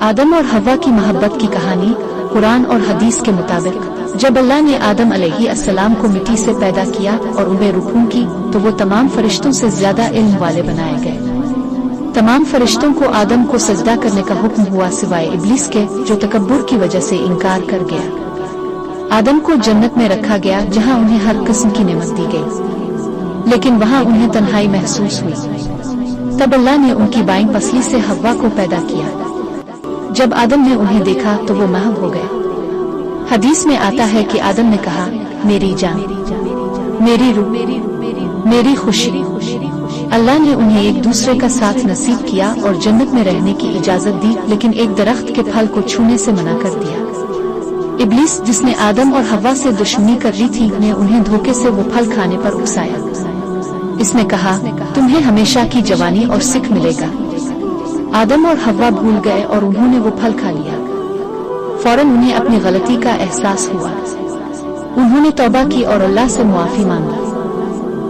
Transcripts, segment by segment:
आदम और हव्वा की मोहब्बत की कहानी। कुरान और हदीस के मुताबिक जब अल्लाह ने आदम अलैहिस्सलाम को मिट्टी से पैदा किया और उन्हें रूह की, तो वो तमाम फरिश्तों से ज्यादा इल्म वाले बनाए गए। तमाम फरिश्तों को आदम को सजदा करने का हुक्म हुआ सिवाय इब्लीस के, जो तकब्बुर की वजह से इनकार कर गया। आदम को जन्नत में रखा गया जहां उन्हें हर किस्म की नेमत दी गई, लेकिन वहां उन्हें तन्हाई महसूस हुई। तब अल्लाह ने उनकी बाईं पसली से हव्वा को पैदा किया। जब आदम ने उन्हें देखा तो वो महव हो गए। हदीस में आता है कि आदम ने कहा, मेरी जान, मेरी रूह, मेरी खुशी। अल्लाह ने उन्हें एक दूसरे का साथ नसीब किया और जन्नत में रहने की इजाजत दी, लेकिन एक दरख्त के फल को छूने से मना कर दिया। इब्लीस, जिसने आदम और हव्वा से दुश्मनी कर ली थी, ने उन्हें धोखे से वो फल खाने पर उकसाया। इसने कहा, तुम्हें हमेशा की जवानी और सिख मिलेगा। आदम और हव्वा भूल गए और उन्होंने वो फल खा लिया। फौरन उन्हें अपनी गलती का एहसास हुआ। उन्होंने तौबा की और अल्लाह से मुआफी मांगी।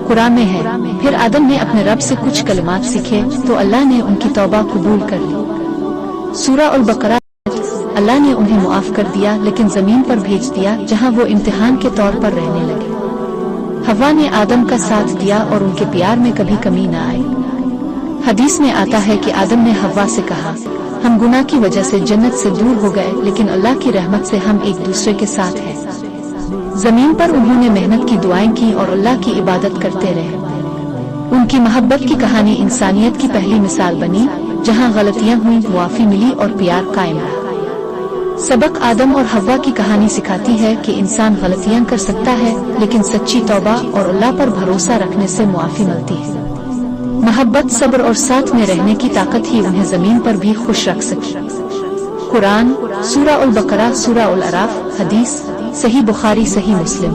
कुरान में है, फिर आदम ने अपने रब से कुछ कलिमात सीखे तो अल्लाह ने उनकी तौबा कबूल कर ली। सूरा अल बकरा। अल्लाह ने उन्हें मुआफ कर दिया, लेकिन जमीन पर भेज दिया जहां वो इम्तिहान के तौर पर रहने लगे। हव्वा ने आदम का साथ दिया और उनके प्यार में कभी कमी न आई। हदीस में आता है कि आदम ने हव्वा से कहा, हम गुनाह की वजह से जन्नत से दूर हो गए, लेकिन अल्लाह की रहमत से हम एक दूसरे के साथ हैं। जमीन पर उन्होंने मेहनत की दुआएं की और अल्लाह की इबादत करते रहे। उनकी मोहब्बत की कहानी इंसानियत की पहली मिसाल बनी, जहां गलतियां हुई, मुआफी मिली और प्यार कायम रहा। सबक आदम और हव्वा की कहानी सिखाती है कि इंसान गलतियां कर सकता है, लेकिन सच्ची तौबा और अल्लाह पर भरोसा रखने से मुआफी मिलती है। मोहब्बत, सब्र और साथ में रहने की ताकत ही उन्हें जमीन पर भी खुश रख सकी। कुरान, सूरा अल बकरा, सूरा अल अराफ। हदीस, सही बुखारी, सही मुस्लिम।